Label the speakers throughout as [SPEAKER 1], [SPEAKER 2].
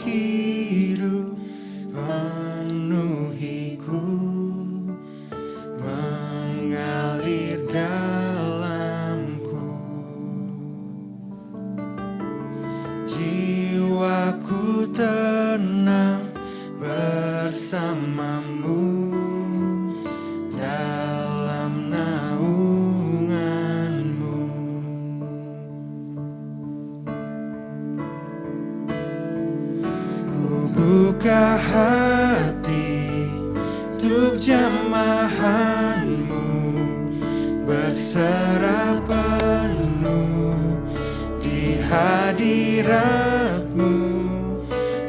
[SPEAKER 1] hidup penuhiku, mengalir dalamku. Jiwaku tenang bersamamu dalam naunganmu. Ku buka hati untuk jamahanmu, berserah penuh di hadiratmu.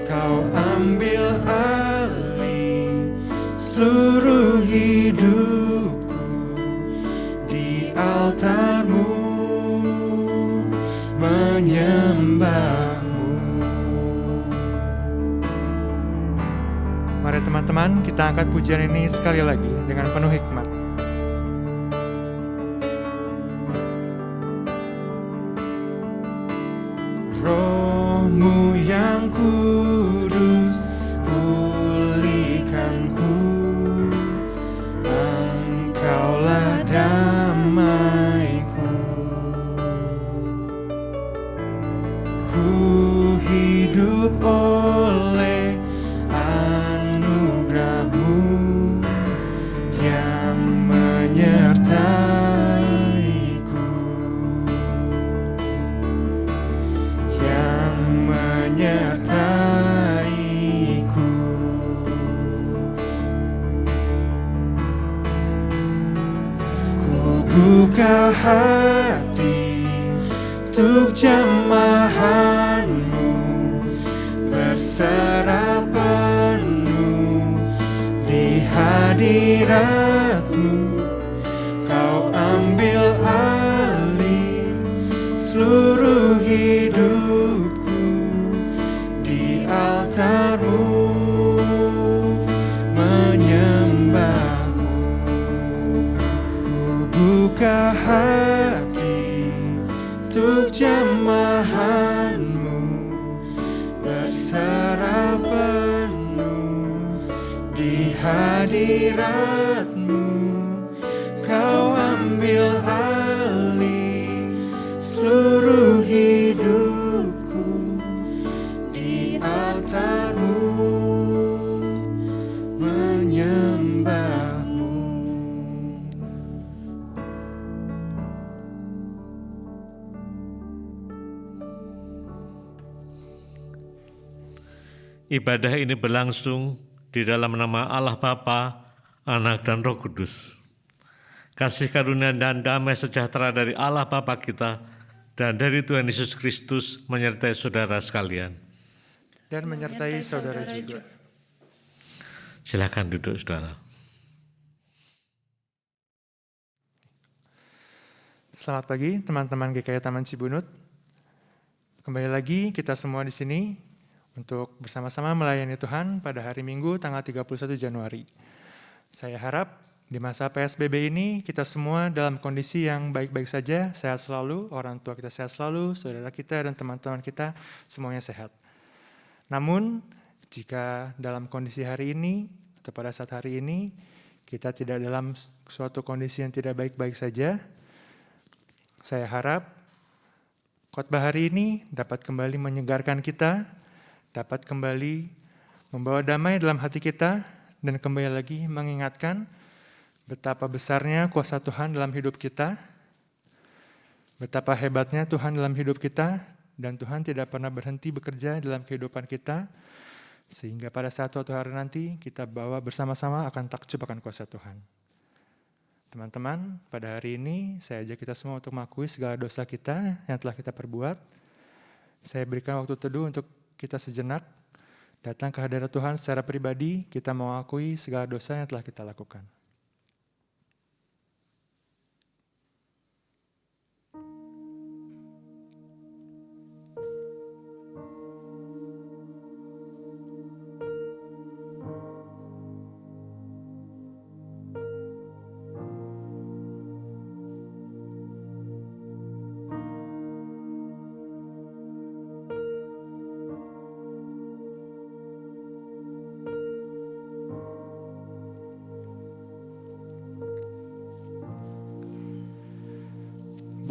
[SPEAKER 1] Kau ambil alih seluruh hidupku di altarmu, menyembahmu.
[SPEAKER 2] Mari teman-teman, kita angkat pujian ini sekali lagi dengan penuh hikmat.
[SPEAKER 1] Roh-Mu yang kudus, pulihkanku. Engkaulah damaiku. Ku hidup oleh anugerah-Mu yang menyertaiku, yang menyertaiku. Ku buka hati untuk jamahanmu, berserah penuh di hadiratmu. Kau ambil alih seluruh hidupku di altarmu, menyembahmu. Ku buka hati untuk jamahanmu, berserah penuh di hadiratmu. Kau ambil alih seluruh hidupku di altarmu, menyembahmu.
[SPEAKER 3] Ibadah ini berlangsung di dalam nama Allah Bapa, Anak dan Roh Kudus. Kasih karunia dan damai sejahtera dari Allah Bapa kita dan dari Tuhan Yesus Kristus menyertai saudara sekalian.
[SPEAKER 2] Dan menyertai saudara juga.
[SPEAKER 3] Silakan duduk, saudara.
[SPEAKER 2] Selamat pagi teman-teman GKI Taman Cibunut. Kembali lagi kita semua di sini untuk bersama-sama melayani Tuhan pada hari Minggu tanggal 31 Januari. Saya harap di masa PSBB ini kita semua dalam kondisi yang baik-baik saja, sehat selalu, orang tua kita sehat selalu, saudara kita dan teman-teman kita semuanya sehat. Namun jika dalam kondisi hari ini atau pada saat hari ini kita tidak dalam suatu kondisi yang tidak baik-baik saja, saya harap khotbah hari ini dapat kembali menyegarkan kita, dapat kembali membawa damai dalam hati kita, dan kembali lagi mengingatkan betapa besarnya kuasa Tuhan dalam hidup kita, betapa hebatnya Tuhan dalam hidup kita, dan Tuhan tidak pernah berhenti bekerja dalam kehidupan kita, sehingga pada saat suatu hari nanti kita bawa bersama-sama akan takjub akan kuasa Tuhan. Teman-teman, pada hari ini saya ajak kita semua untuk mengakui segala dosa kita yang telah kita perbuat. Saya berikan waktu teduh untuk kita sejenak, datang ke hadirat Tuhan secara pribadi, kita mengakui segala dosa yang telah kita lakukan.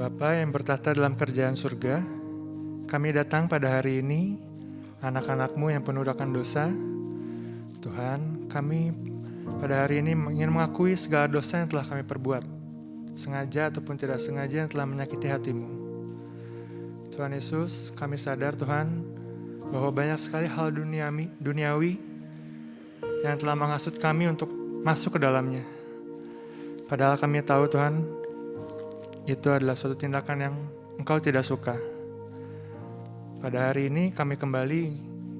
[SPEAKER 2] Bapa yang bertahta dalam kerajaan surga, kami datang pada hari ini, anak-anak-Mu yang penuh akan dosa. Tuhan, kami pada hari ini ingin mengakui segala dosa yang telah kami perbuat, sengaja ataupun tidak sengaja yang telah menyakiti hati-Mu. Tuhan Yesus, kami sadar Tuhan, bahwa banyak sekali hal duniawi yang telah menghasut kami untuk masuk ke dalamnya. Padahal kami tahu Tuhan, itu adalah suatu tindakan yang Engkau tidak suka. Pada hari ini kami kembali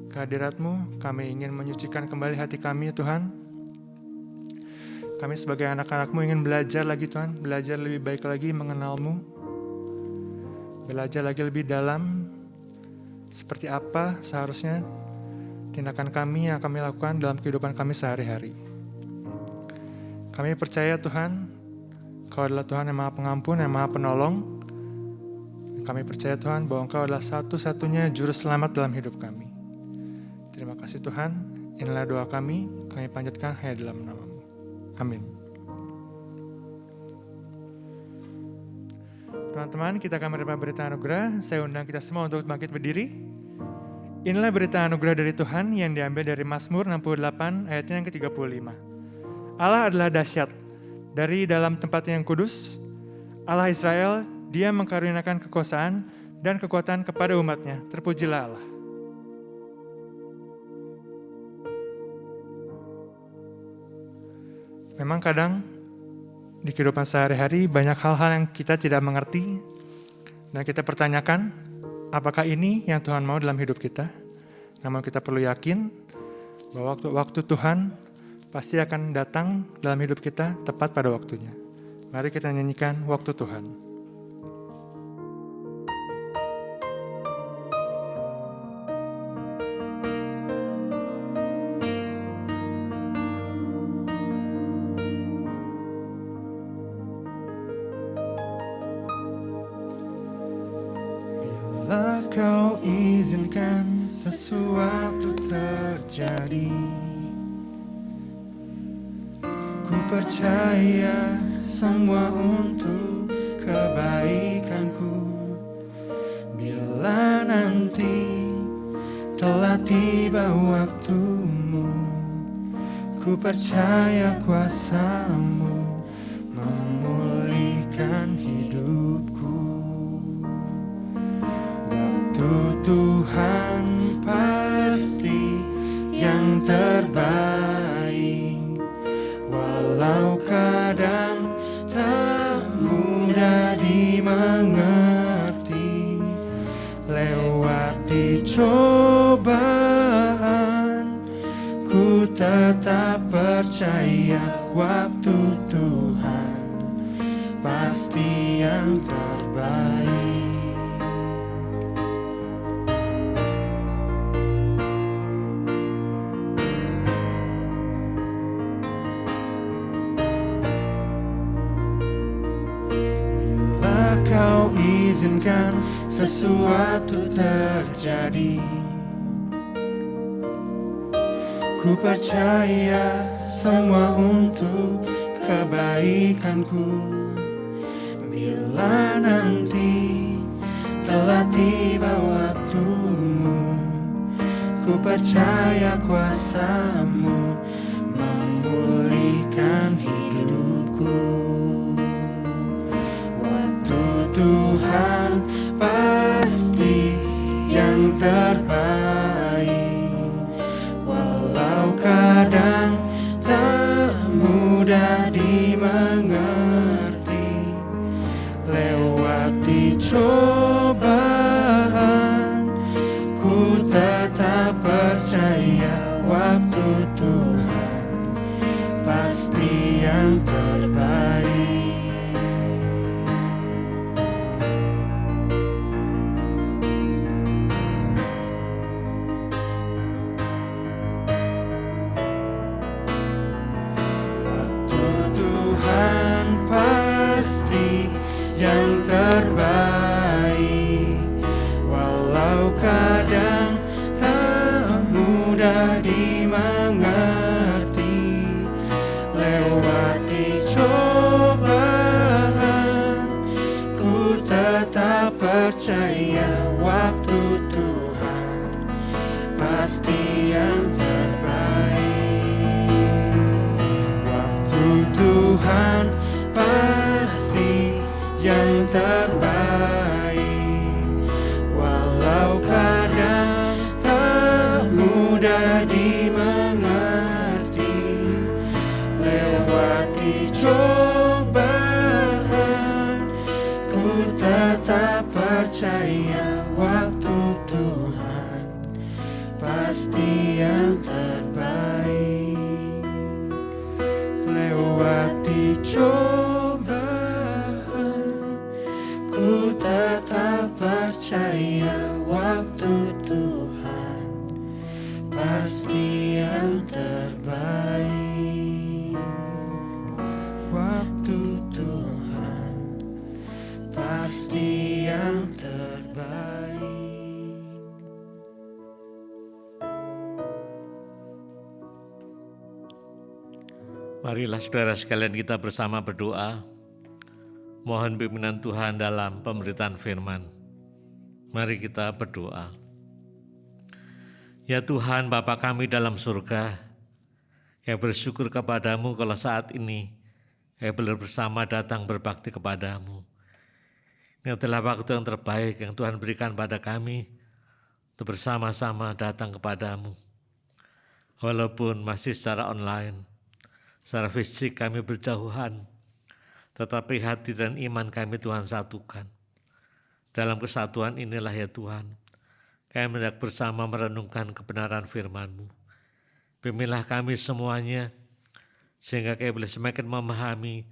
[SPEAKER 2] ke hadirat-Mu, kami ingin menyucikan kembali hati kami Tuhan. Kami sebagai anak-anak-Mu ingin belajar lagi Tuhan, belajar lebih baik lagi mengenal-Mu, belajar lagi lebih dalam seperti apa seharusnya tindakan kami yang kami lakukan dalam kehidupan kami sehari-hari. Kami percaya Tuhan, Engkau adalah Tuhan yang Maha Pengampun, yang Maha Penolong. Kami percaya Tuhan bahwa Engkau adalah satu-satunya juru selamat dalam hidup kami. Terima kasih Tuhan, inilah doa kami panjatkan hanya dalam nama-Mu. Amin. Teman-teman, kita akan menerima berita anugerah. Saya undang kita semua untuk bangkit berdiri. Inilah berita anugerah dari Tuhan yang diambil dari Mazmur 68 ayatnya yang ke-35. Allah adalah dahsyat. Dari dalam tempatnya yang kudus, Allah Israel, Dia mengkaruniakan kekuasaan dan kekuatan kepada umatnya. Terpujilah Allah. Memang kadang di kehidupan sehari-hari banyak hal-hal yang kita tidak mengerti dan kita pertanyakan, apakah ini yang Tuhan mau dalam hidup kita? Namun kita perlu yakin bahwa waktu Tuhan pasti akan datang dalam hidup kita tepat pada waktunya. Mari kita nyanyikan Waktu Tuhan.
[SPEAKER 1] Bila Kau izinkan sesuatu terjadi, ku percaya semua untuk kebaikanku. Bila nanti telah tiba waktumu, ku percaya kuasa-Mu memulihkan hidupku. Waktu Tuhan pasti yang terbaik, walau kadang tak mudah dimengerti. Lewati cobaan, ku tetap percaya waktu Tuhan pasti yang terbaik. Kau izinkan sesuatu terjadi, ku percaya semua untuk kebaikanku. Bila nanti telah tiba waktumu, ku percaya kuasa-Mu memulihkan hidupku. Tuhan pasti yang terbaik, walau kadang tak mudah dimengerti. Lewati cobaan, ku tetap percaya waktu Tuhan pasti yang terbaik. Yang terbaik, walau kadang tak mudah dimengerti. tetap percaya waktu Tuhan pasti yang terbaik. Waktu Tuhan pasti yang terbaik. Walau kadang tak mudah dimengerti, lewati cobaan, ku tetap percaya waktu Tuhan pasti yang terbaik. Lewati cobaan, ku tetap percaya waktu Tuhan pasti yang terbaik. Waktu Tuhan pasti yang terbaik.
[SPEAKER 3] Marilah saudara sekalian kita bersama berdoa. Mohon pimpinan Tuhan dalam pemberitaan firman. Mari kita berdoa. Ya Tuhan, Bapa kami dalam surga, kami bersyukur kepadamu kalau saat ini kami boleh bersama datang berbakti kepadamu. Ini adalah waktu yang terbaik yang Tuhan berikan pada kami untuk bersama-sama datang kepadamu. Walaupun masih secara online, secara fisik kami berjauhan, tetapi hati dan iman kami Tuhan satukan. Dalam kesatuan inilah ya Tuhan, kami hendak bersama merenungkan kebenaran firman-Mu. Pimpinlah kami semuanya, sehingga kami boleh semakin memahami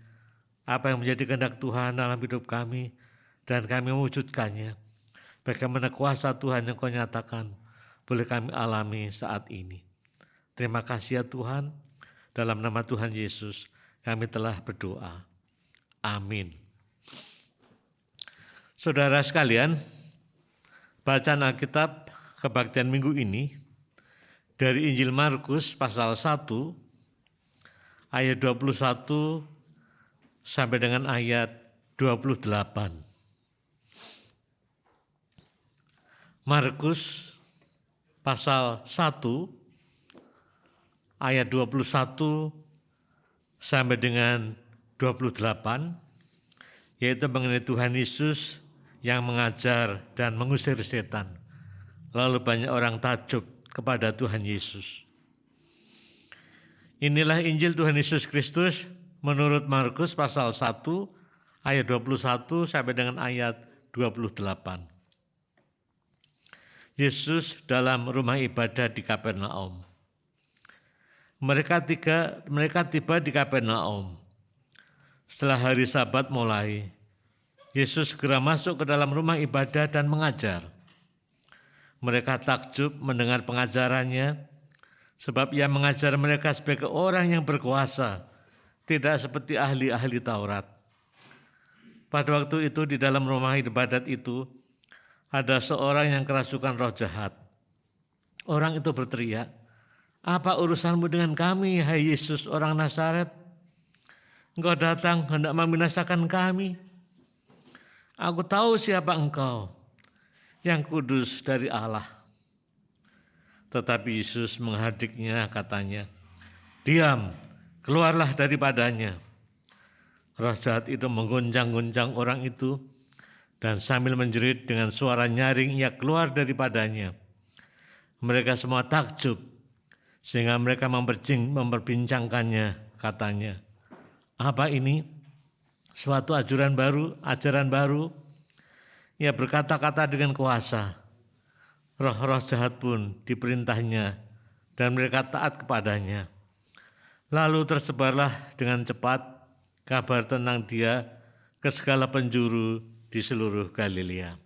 [SPEAKER 3] apa yang menjadi kehendak Tuhan dalam hidup kami, dan kami mewujudkannya. Bagaimana kuasa Tuhan yang Kau nyatakan boleh kami alami saat ini. Terima kasih ya Tuhan, dalam nama Tuhan Yesus kami telah berdoa. Amin. Saudara sekalian, bacaan Alkitab kebaktian minggu ini dari Injil Markus pasal 1 ayat 21 sampai dengan ayat 28. Markus pasal 1 ayat 21 sampai dengan 28, yaitu mengenai Tuhan Yesus yang mengajar dan mengusir setan. Lalu banyak orang takjub kepada Tuhan Yesus. Inilah Injil Tuhan Yesus Kristus menurut Markus pasal 1 ayat 21 sampai dengan ayat 28. Yesus dalam rumah ibadah di Kapernaum. Mereka tiba di Kapernaum. Setelah hari Sabat mulai, Yesus segera masuk ke dalam rumah ibadah dan mengajar. Mereka takjub mendengar pengajarannya, sebab Ia mengajar mereka sebagai orang yang berkuasa, tidak seperti ahli-ahli Taurat. Pada waktu itu di dalam rumah ibadat itu, ada seorang yang kerasukan roh jahat. Orang itu berteriak, "Apa urusanmu dengan kami, hai Yesus orang Nazaret? Engkau datang hendak membinasakan kami. Aku tahu siapa engkau, yang kudus dari Allah." Tetapi Yesus menghadiknya, katanya, "Diam, keluarlah daripadanya." Roh jahat itu menggoncang-goncang orang itu, dan sambil menjerit dengan suara nyaring ia keluar daripadanya. Mereka semua takjub, sehingga mereka memperbincangkannya, katanya, "Apa ini? Suatu ajaran baru?" Ia berkata-kata dengan kuasa. Roh-roh jahat pun diperintahnya dan mereka taat kepadanya. Lalu tersebarlah dengan cepat kabar tentang Dia ke segala penjuru di seluruh Galilea.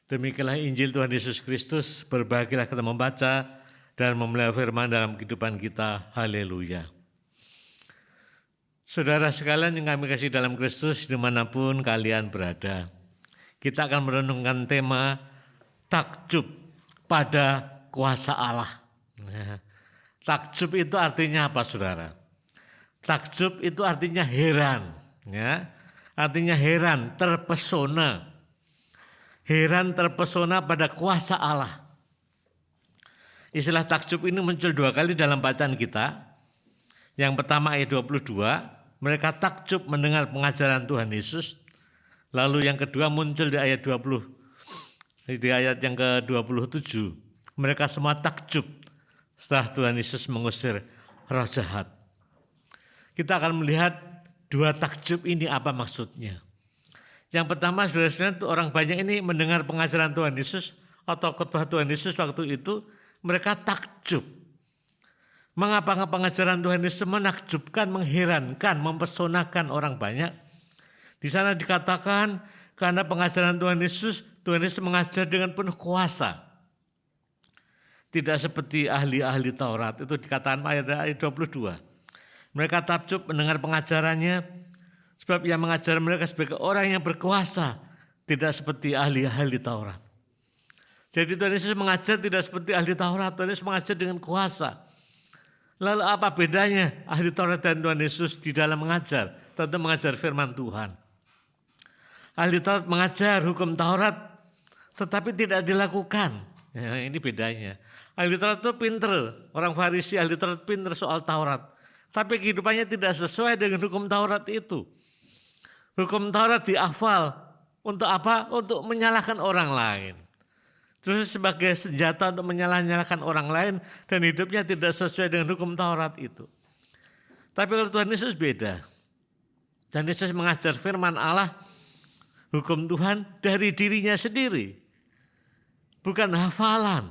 [SPEAKER 3] Demikianlah Injil Tuhan Yesus Kristus. Berbahagialah kita membaca dan memelihara firman dalam kehidupan kita. Haleluya. Saudara sekalian yang kami kasih dalam Kristus, dimanapun kalian berada, kita akan merenungkan tema takjub pada kuasa Allah. Takjub itu artinya apa, saudara? Takjub itu artinya heran, ya. Artinya heran, terpesona. Heran, terpesona pada kuasa Allah. Istilah takjub ini muncul 2 kali dalam bacaan kita. Yang pertama ayat 22, mereka takjub mendengar pengajaran Tuhan Yesus. Lalu yang kedua muncul di ayat 20, di ayat yang ke-27. Mereka semua takjub setelah Tuhan Yesus mengusir roh jahat. Kita akan melihat 2 takjub ini apa maksudnya. Yang pertama, saudara-saudara, orang banyak ini mendengar pengajaran Tuhan Yesus atau khotbah Tuhan Yesus waktu itu, mereka takjub. Mengapa pengajaran Tuhan Yesus menakjubkan, mengherankan, mempesonakan orang banyak? Di sana dikatakan karena pengajaran Tuhan Yesus mengajar dengan penuh kuasa. Tidak seperti ahli-ahli Taurat, itu dikatakan ayat 22. Mereka takjub mendengar pengajarannya, sebab ia mengajar mereka sebagai orang yang berkuasa, tidak seperti ahli-ahli Taurat. Jadi Tuhan Yesus mengajar tidak seperti ahli Taurat, Tuhan Yesus mengajar dengan kuasa. Lalu apa bedanya ahli Taurat dan Tuhan Yesus di dalam mengajar? Tentu mengajar firman Tuhan. Ahli Taurat mengajar hukum Taurat, tetapi tidak dilakukan. Ya, ini bedanya. Ahli Taurat itu pinter, orang Farisi ahli Taurat pinter soal Taurat. Tapi kehidupannya tidak sesuai dengan hukum Taurat itu. Hukum Taurat dihafal untuk apa? Untuk menyalahkan orang lain. Terus sebagai senjata untuk menyalahkan orang lain dan hidupnya tidak sesuai dengan hukum Taurat itu. Tapi kalau Tuhan Yesus beda. Tuhan Yesus mengajar firman Allah, hukum Tuhan dari dirinya sendiri. Bukan hafalan.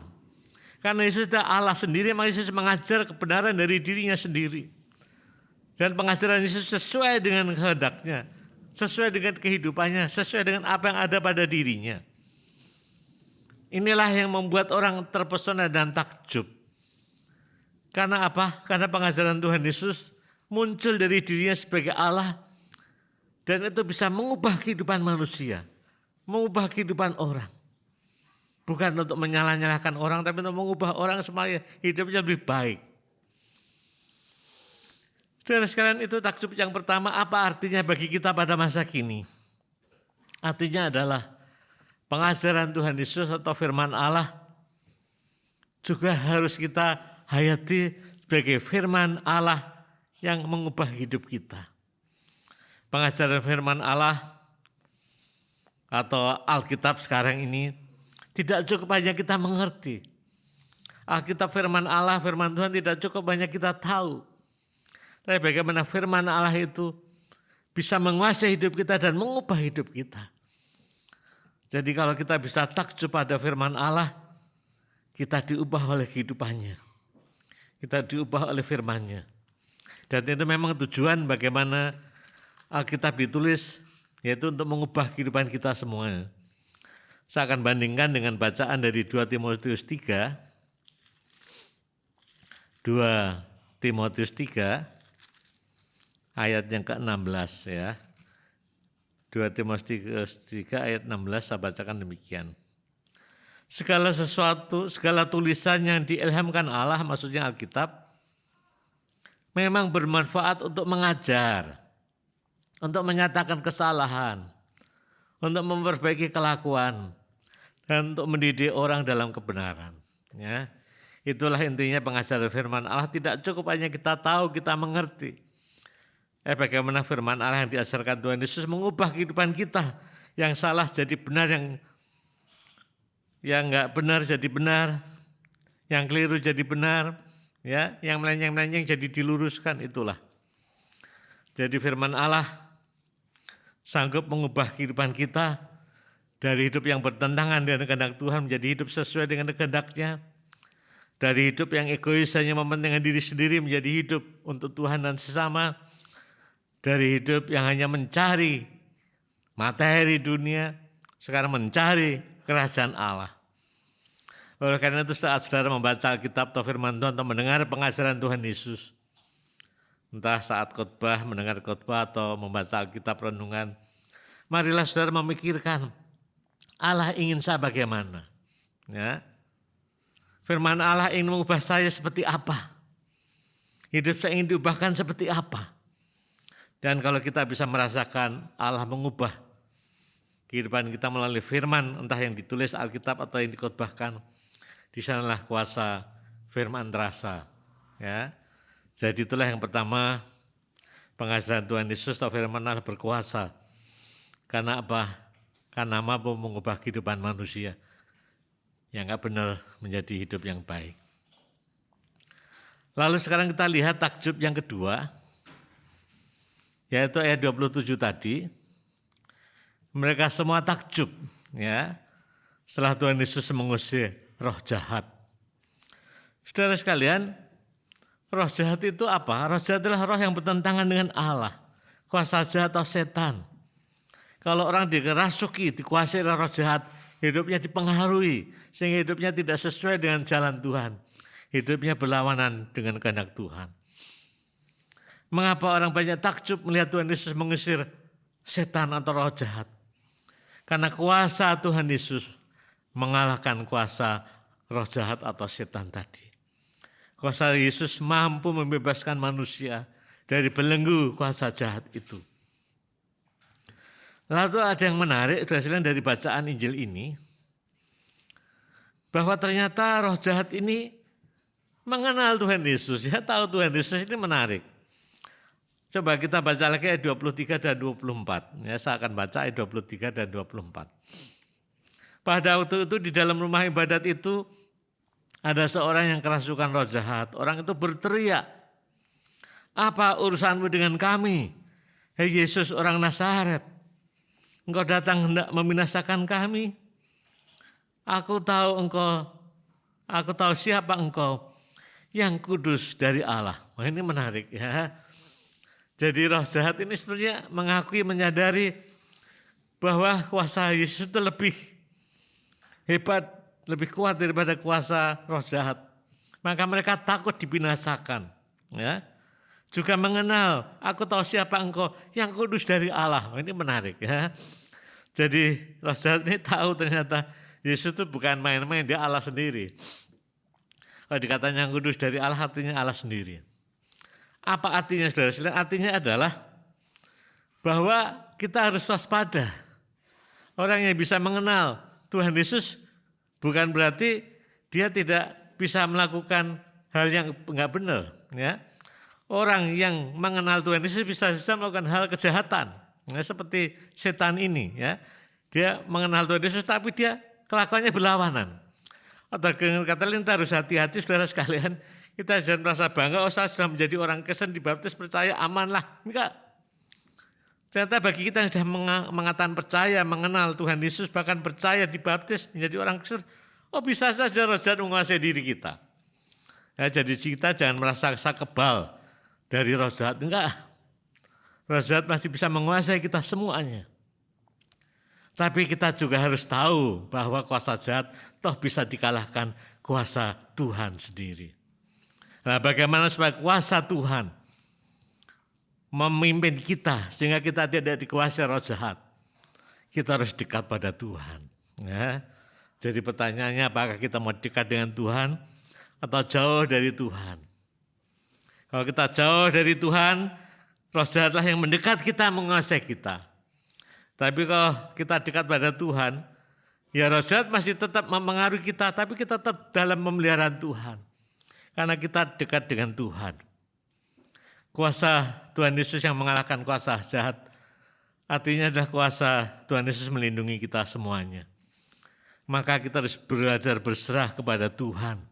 [SPEAKER 3] Karena Yesus adalah Allah sendiri, maka Yesus mengajar kebenaran dari dirinya sendiri. Dan pengajaran Yesus sesuai dengan kehendaknya, sesuai dengan kehidupannya, sesuai dengan apa yang ada pada dirinya. Inilah yang membuat orang terpesona dan takjub. Karena apa? Karena pengajaran Tuhan Yesus muncul dari dirinya sebagai Allah. Dan itu bisa mengubah kehidupan manusia, mengubah kehidupan orang. Bukan untuk menyalah-nyalahkan orang, tapi untuk mengubah orang supaya hidupnya lebih baik. Dan sekalian itu takjub yang pertama, apa artinya bagi kita pada masa kini? Artinya adalah pengajaran Tuhan Yesus atau firman Allah juga harus kita hayati sebagai firman Allah yang mengubah hidup kita. Pengajaran firman Allah atau Alkitab sekarang ini tidak cukup hanya kita mengerti. Alkitab firman Allah, firman Tuhan tidak cukup hanya kita tahu. Tapi bagaimana firman Allah itu bisa menguasai hidup kita dan mengubah hidup kita. Jadi kalau kita bisa takjub pada firman Allah, kita diubah oleh kehidupannya. Kita diubah oleh firman-Nya. Dan itu memang tujuan bagaimana Alkitab ditulis, yaitu untuk mengubah kehidupan kita semua. Saya akan bandingkan dengan bacaan dari 2 Timotius 3. 2 Timotius 3 ayat yang ke-16 ya. 2 Timotius 3 ayat 16 saya bacakan demikian. Segala sesuatu, segala tulisan yang diilhamkan Allah, maksudnya Alkitab, memang bermanfaat untuk mengajar, untuk menyatakan kesalahan, untuk memperbaiki kelakuan, dan untuk mendidik orang dalam kebenaran. Ya, itulah intinya pengajaran firman Allah. Tidak cukup hanya kita tahu, kita mengerti. Bagaimana firman Allah yang diajarkan Tuhan Yesus mengubah kehidupan kita, yang salah jadi benar, yang enggak benar jadi benar, yang keliru jadi benar, ya, yang melenceng-melenceng jadi diluruskan, itulah. Jadi firman Allah sanggup mengubah kehidupan kita dari hidup yang bertentangan dengan kehendak Tuhan menjadi hidup sesuai dengan kehendak-Nya. Dari hidup yang egois hanya mementingkan diri sendiri menjadi hidup untuk Tuhan dan sesama. Dari hidup yang hanya mencari materi dunia, sekarang mencari kerajaan Allah. Oleh karena itu saat saudara membaca Alkitab atau firman Tuhan atau mendengar pengajaran Tuhan Yesus, entah saat khotbah, mendengar khotbah atau membaca Alkitab renungan, marilah saudara memikirkan Allah ingin saya bagaimana. Ya. Firman Allah ingin mengubah saya seperti apa. Hidup saya ingin diubahkan seperti apa. Dan kalau kita bisa merasakan Allah mengubah kehidupan kita melalui firman, entah yang ditulis Alkitab atau yang dikhotbahkan, di sanalah kuasa firman terasa. Ya. Jadi itulah yang pertama, pengajaran Tuhan Yesus atau firman Allah berkuasa. Karena apa? Karena mampu mengubah kehidupan manusia yang enggak benar menjadi hidup yang baik. Lalu sekarang kita lihat takjub yang kedua, yaitu ayat 27 tadi. Mereka semua takjub, ya, setelah Tuhan Yesus mengusir roh jahat. Saudara sekalian, roh jahat itu apa? Roh jahat adalah roh yang bertentangan dengan Allah, kuasa jahat atau setan. Kalau orang dirasuki, dikuasai oleh roh jahat, hidupnya dipengaruhi, sehingga hidupnya tidak sesuai dengan jalan Tuhan. Hidupnya berlawanan dengan kehendak Tuhan. Mengapa orang banyak takjub melihat Tuhan Yesus mengusir setan atau roh jahat? Karena kuasa Tuhan Yesus mengalahkan kuasa roh jahat atau setan tadi. Kuasa Yesus mampu membebaskan manusia dari belenggu kuasa jahat itu. Lalu ada yang menarik dari bacaan Injil ini, bahwa ternyata roh jahat ini mengenal Tuhan Yesus, ya, tahu Tuhan Yesus. Ini menarik. Coba kita baca lagi ayat 23 dan 24. Ya, saya akan baca ayat 23 dan 24. Pada waktu itu di dalam rumah ibadat itu ada seorang yang kerasukan roh jahat. Orang itu berteriak, "Apa urusanmu dengan kami, hei Yesus orang Nazaret? Engkau datang hendak membinasakan kami? Aku tahu siapa engkau, yang kudus dari Allah." Wah, ini menarik, ya. Jadi roh jahat ini sebenarnya mengakui, menyadari bahwa kuasa Yesus itu lebih hebat, lebih kuat daripada kuasa roh jahat. Maka mereka takut dibinasakan. Ya. Juga mengenal, aku tahu siapa engkau, yang kudus dari Allah. Wah, ini menarik, ya. Jadi roh jahat ini tahu ternyata Yesus itu bukan main-main, dia Allah sendiri. Kalau dikatanya yang kudus dari Allah, artinya Allah sendiri. Apa artinya, saudara? Artinya adalah bahwa kita harus waspada. Orang yang bisa mengenal Tuhan Yesus bukan berarti dia tidak bisa melakukan hal yang enggak benar. Ya. Orang yang mengenal Tuhan Yesus bisa melakukan hal kejahatan. Ya, seperti setan ini. Ya. Dia mengenal Tuhan Yesus tapi dia kelakuannya berlawanan. Atau dengan kata lain, kita harus hati-hati, saudara sekalian. Kita jangan merasa bangga, saya sudah menjadi orang Kristen, dibaptis, percaya, aman lah. Enggak. Ternyata bagi kita yang sudah mengatakan percaya, mengenal Tuhan Yesus, bahkan percaya, dibaptis, menjadi orang Kristen, bisa saja roh jahat menguasai diri kita. Ya, jadi kita jangan merasa kebal dari roh jahat. Enggak. Roh jahat masih bisa menguasai kita semuanya. Tapi kita juga harus tahu bahwa kuasa jahat toh bisa dikalahkan kuasa Tuhan sendiri. Nah, bagaimana supaya kuasa Tuhan memimpin kita sehingga kita tidak dikuasai roh jahat? Kita harus dekat pada Tuhan. Ya. Jadi pertanyaannya, apakah kita mau dekat dengan Tuhan atau jauh dari Tuhan? Kalau kita jauh dari Tuhan, roh jahatlah yang mendekat kita, menguasai kita. Tapi kalau kita dekat pada Tuhan, ya roh jahat masih tetap mempengaruhi kita, tapi kita tetap dalam pemeliharaan Tuhan. Karena kita dekat dengan Tuhan. Kuasa Tuhan Yesus yang mengalahkan kuasa jahat, artinya adalah kuasa Tuhan Yesus melindungi kita semuanya. Maka kita harus belajar berserah kepada Tuhan.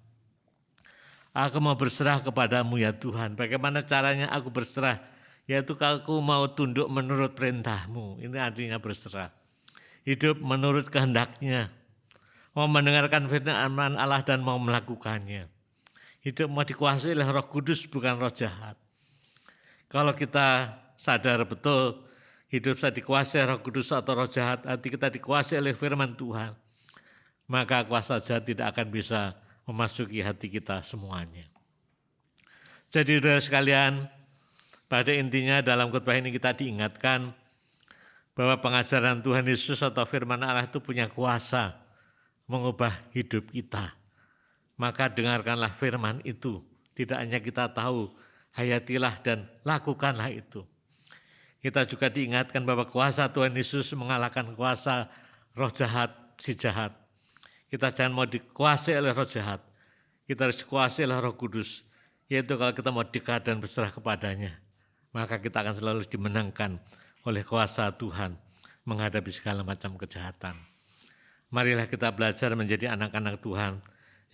[SPEAKER 3] Aku mau berserah kepadamu ya Tuhan. Bagaimana caranya aku berserah? Yaitu aku mau tunduk menurut perintahmu. Ini artinya berserah. Hidup menurut kehendaknya. Mau mendengarkan firman Allah dan mau melakukannya. Hidup mau dikuasai oleh Roh Kudus, bukan roh jahat. Kalau kita sadar betul hidup saya dikuasai Roh Kudus atau roh jahat, hati kita dikuasai oleh firman Tuhan, maka kuasa jahat tidak akan bisa memasuki hati kita semuanya. Jadi saudara sekalian, pada intinya dalam khotbah ini kita diingatkan bahwa pengajaran Tuhan Yesus atau firman Allah itu punya kuasa mengubah hidup kita. Maka dengarkanlah firman itu, tidak hanya kita tahu, hayatilah dan lakukanlah itu. Kita juga diingatkan bahwa kuasa Tuhan Yesus mengalahkan kuasa roh jahat, si jahat. Kita jangan mau dikuasai oleh roh jahat. Kita harus dikuasai oleh Roh Kudus. Yaitu kalau kita mau dekat dan berserah kepadanya, maka kita akan selalu dimenangkan oleh kuasa Tuhan menghadapi segala macam kejahatan. Marilah kita belajar menjadi anak-anak Tuhan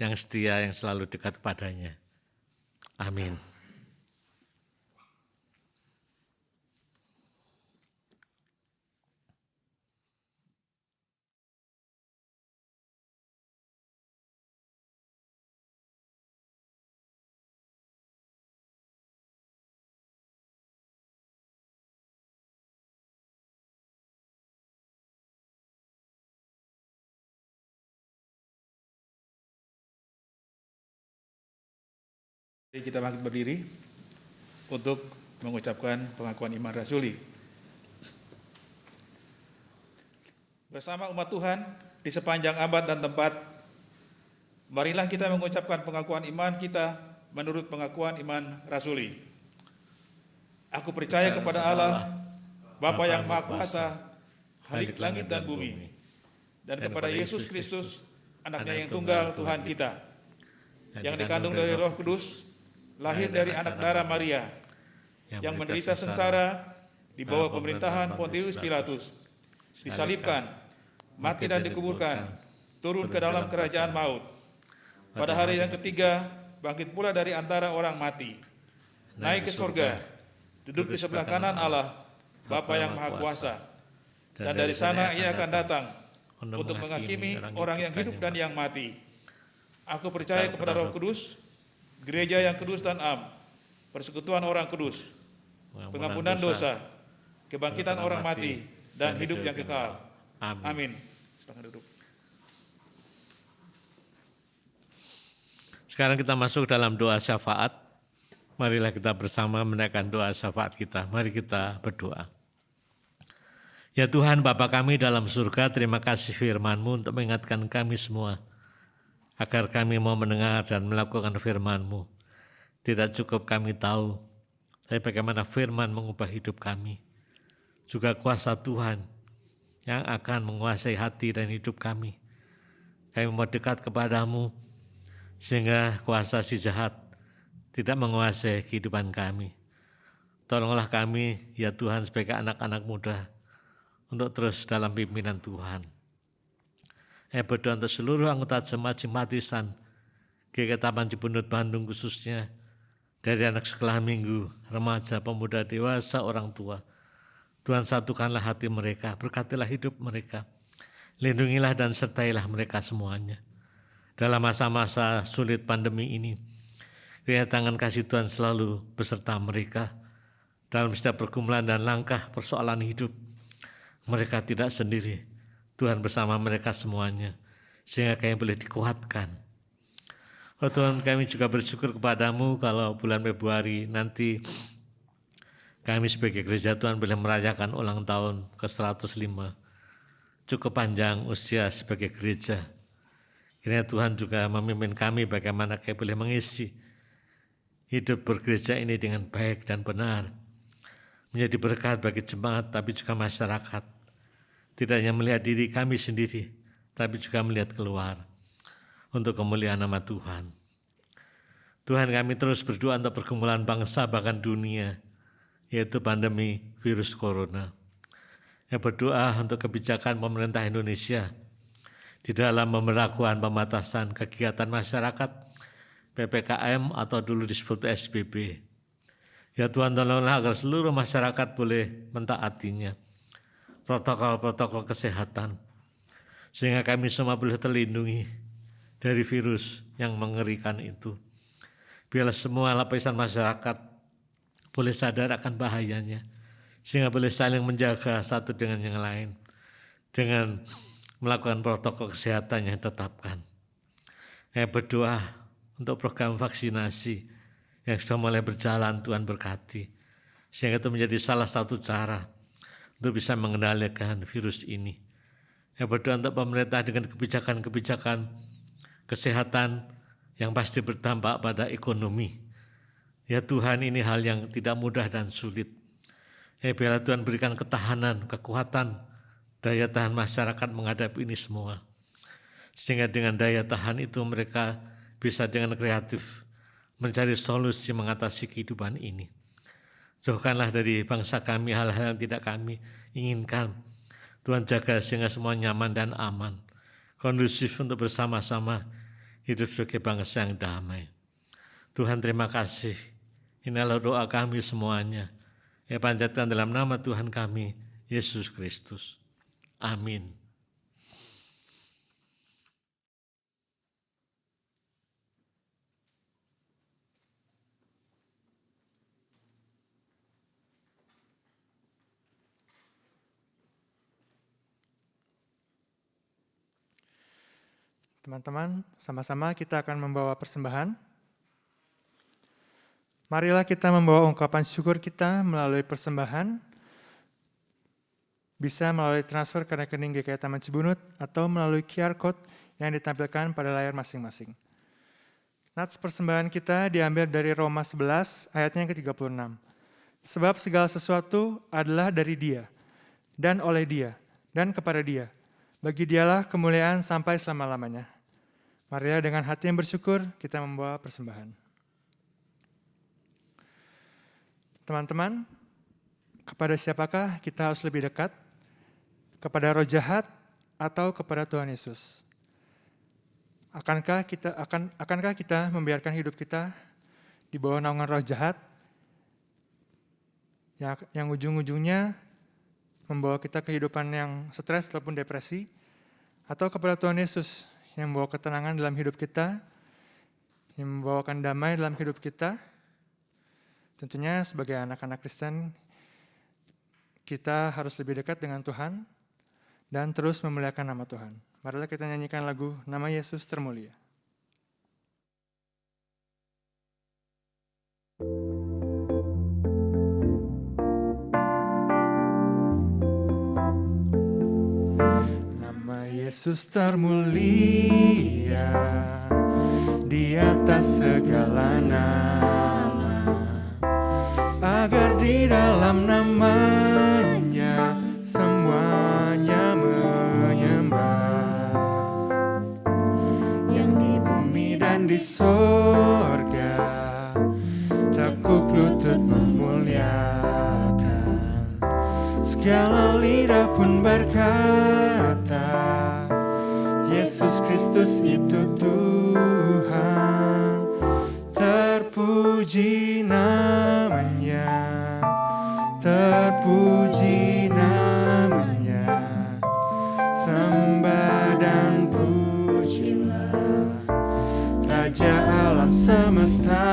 [SPEAKER 3] yang setia, yang selalu dekat kepadanya. Amin.
[SPEAKER 4] Jadi kita bangkit berdiri untuk mengucapkan pengakuan iman rasuli. Bersama umat Tuhan di sepanjang abad dan tempat, marilah kita mengucapkan pengakuan iman kita menurut pengakuan iman rasuli. Aku percaya kepada Allah, Bapa yang Maha Kuasa, Khalik langit dan bumi, dan kepada Yesus Kristus, anaknya yang tunggal Tuhan kita, yang dikandung dari Roh Kudus, lahir dari anak darah Maria, yang menderita sengsara di bawah pemerintahan Pontius Pilatus, disalibkan, mati dan dikuburkan, turun ke dalam kerajaan maut. Pada hari yang ketiga, bangkit pula dari antara orang mati, naik ke surga, duduk di sebelah kanan Allah, Bapa yang Maha Kuasa, dan dari sana ia akan datang untuk menghakimi orang yang hidup dan yang mati. Aku percaya kepada Roh Kudus, gereja yang kudus dan am, persekutuan orang kudus, pengampunan dosa, kebangkitan orang mati, dan hidup yang kekal. Amin. Silakan duduk.
[SPEAKER 3] Sekarang kita masuk dalam doa syafaat. Marilah kita bersama menaikkan doa syafaat kita. Mari kita berdoa. Ya Tuhan Bapa kami dalam surga, terima kasih firman-Mu untuk mengingatkan kami semua, agar kami mau mendengar dan melakukan firman-Mu. Tidak cukup kami tahu, tapi bagaimana firman mengubah hidup kami. Juga kuasa Tuhan yang akan menguasai hati dan hidup kami. Kami mau dekat kepada-Mu, sehingga kuasa si jahat tidak menguasai kehidupan kami. Tolonglah kami, ya Tuhan, sebagai anak-anak muda, untuk terus dalam pimpinan Tuhan. Berdoa untuk seluruh anggota jemaat simpatisan GKI Taman Cibunut Bandung, khususnya dari anak sekolah minggu, remaja, pemuda, dewasa, orang tua. Tuhan, satukanlah hati mereka, berkatilah hidup mereka, lindungilah dan sertailah mereka semuanya. Dalam masa-masa sulit pandemi ini, kiranya tangan kasih Tuhan selalu beserta mereka dalam setiap pergumulan dan langkah persoalan hidup. Mereka tidak sendiri. Tuhan bersama mereka semuanya, sehingga kami boleh dikuatkan. Oh Tuhan, kami juga bersyukur kepada-Mu kalau bulan Februari nanti kami sebagai gereja Tuhan boleh merayakan ulang tahun ke-105. Cukup panjang usia sebagai gereja. Kiranya Tuhan juga memimpin kami bagaimana kami boleh mengisi hidup bergereja ini dengan baik dan benar, menjadi berkat bagi jemaat tapi juga masyarakat. Tidak hanya melihat diri kami sendiri, tapi juga melihat keluar untuk kemuliaan nama Tuhan. Tuhan, kami terus berdoa untuk pergumulan bangsa bahkan dunia, yaitu pandemi virus corona. Yang berdoa untuk kebijakan pemerintah Indonesia di dalam pemberlakuan pembatasan kegiatan masyarakat PPKM atau dulu disebut PSBB. Ya Tuhan, tolonglah agar seluruh masyarakat boleh mentaatinya protokol-protokol kesehatan, sehingga kami semua boleh terlindungi dari virus yang mengerikan itu. Biarlah semua lapisan masyarakat boleh sadar akan bahayanya, sehingga boleh saling menjaga satu dengan yang lain, dengan melakukan protokol kesehatan yang ditetapkan. Saya berdoa untuk program vaksinasi yang sudah mulai berjalan, Tuhan berkati, sehingga itu menjadi salah satu cara untuk bisa mengendalikan virus ini. Saya berdoa untuk pemerintah dengan kebijakan-kebijakan kesehatan yang pasti berdampak pada ekonomi. Ya Tuhan, ini hal yang tidak mudah dan sulit. Biarlah Tuhan berikan ketahanan, kekuatan, daya tahan masyarakat menghadapi ini semua. Sehingga dengan daya tahan itu mereka bisa dengan kreatif mencari solusi mengatasi kehidupan ini. Jauhkanlah dari bangsa kami hal-hal yang tidak kami inginkan. Tuhan jaga sehingga semua nyaman dan aman, kondusif untuk bersama-sama hidup sebagai bangsa yang damai. Tuhan terima kasih. Inilah doa kami semuanya. Panjatkan dalam nama Tuhan kami, Yesus Kristus. Amin.
[SPEAKER 2] Teman-teman, sama-sama kita akan membawa persembahan. Marilah kita membawa ungkapan syukur kita melalui persembahan, bisa melalui transfer ke rekening GKI Taman Cibunut atau melalui QR Code yang ditampilkan pada layar masing-masing. Nats persembahan kita diambil dari Roma 11 ayatnya yang ke-36. Sebab segala sesuatu adalah dari Dia, dan oleh Dia, dan kepada Dia. Bagi Dialah kemuliaan sampai selama-lamanya. Marilah dengan hati yang bersyukur kita membawa persembahan. Teman-teman, kepada siapakah kita harus lebih dekat? Kepada roh jahat atau kepada Tuhan Yesus? Akankah kita membiarkan hidup kita di bawah naungan roh jahat yang ujung-ujungnya membawa kita kehidupan yang stres ataupun depresi, atau kepada Tuhan Yesus yang membawa ketenangan dalam hidup kita, yang membawakan damai dalam hidup kita? Tentunya sebagai anak-anak Kristen, kita harus lebih dekat dengan Tuhan dan terus memuliakan nama Tuhan. Marilah kita nyanyikan lagu Nama Yesus Termulia. Nama Yesus termulia di atas segala nama, agar di dalam namanya semuanya menyembah. Yang di bumi dan di sorga tekuk lutut memuliakan. Segala lidah pun berkata, Yesus Kristus itu Tuhan. Terpuji namanya, terpuji namanya. Sembah dan pujilah Raja alam semesta,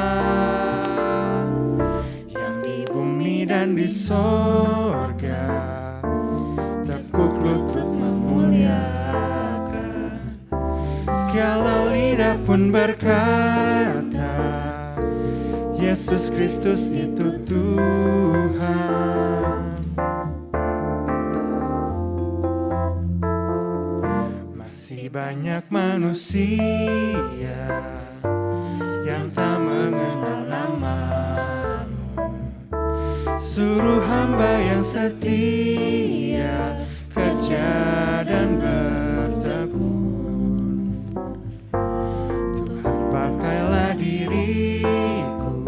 [SPEAKER 2] yang di bumi dan di sorga tekuk lutut memuliakan. Segala lidah pun berkata, Yesus Kristus itu Tuhan. Masih banyak manusia yang tak mengenal nama-Mu. Suruh hamba yang setia kerja dan bertekun. Tuhan pakailah diriku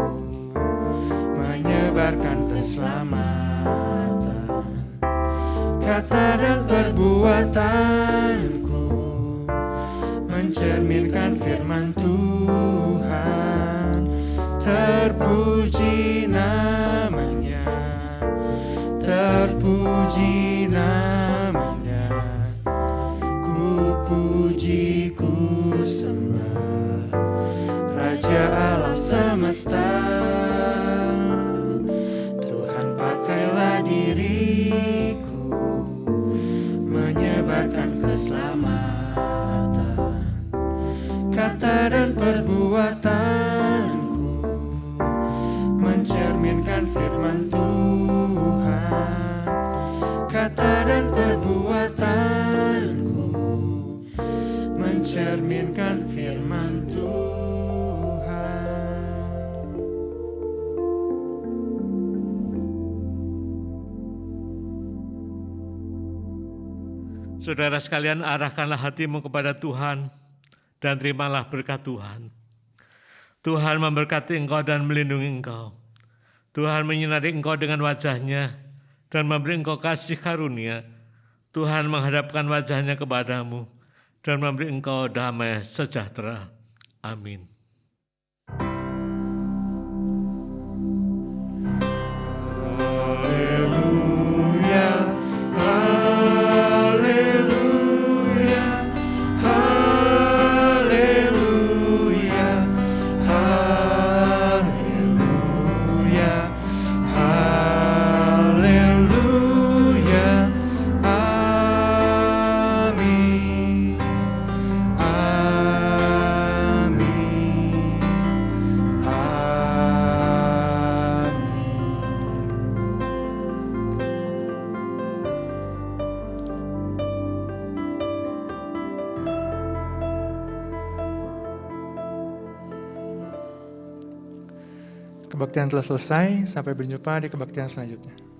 [SPEAKER 2] menyebarkan keselamatan. Kata dan perbuatanku mencerminkan firman Tuhan. Terpuji namanya, terpuji namanya. Ku puji, ku sembah Raja alam semesta. Tuhan pakailah diriku menyebarkan keselamatan. Kata dan perbuatanku mencerminkan firman Tuhan. Kata dan perbuatanku mencerminkan firman Tuhan.
[SPEAKER 3] Saudara sekalian, arahkanlah hatimu kepada Tuhan dan terimalah berkat Tuhan. Tuhan memberkati engkau dan melindungi engkau. Tuhan menyinari engkau dengan wajah-Nya dan memberi engkau kasih karunia. Tuhan menghadapkan wajah-Nya kepadamu dan memberi engkau damai sejahtera. Amin.
[SPEAKER 1] Haleluya, haleluya, haleluya, haleluya, haleluya, amin, amin, amin.
[SPEAKER 2] Kebaktian telah selesai, sampai berjumpa di kebaktian selanjutnya.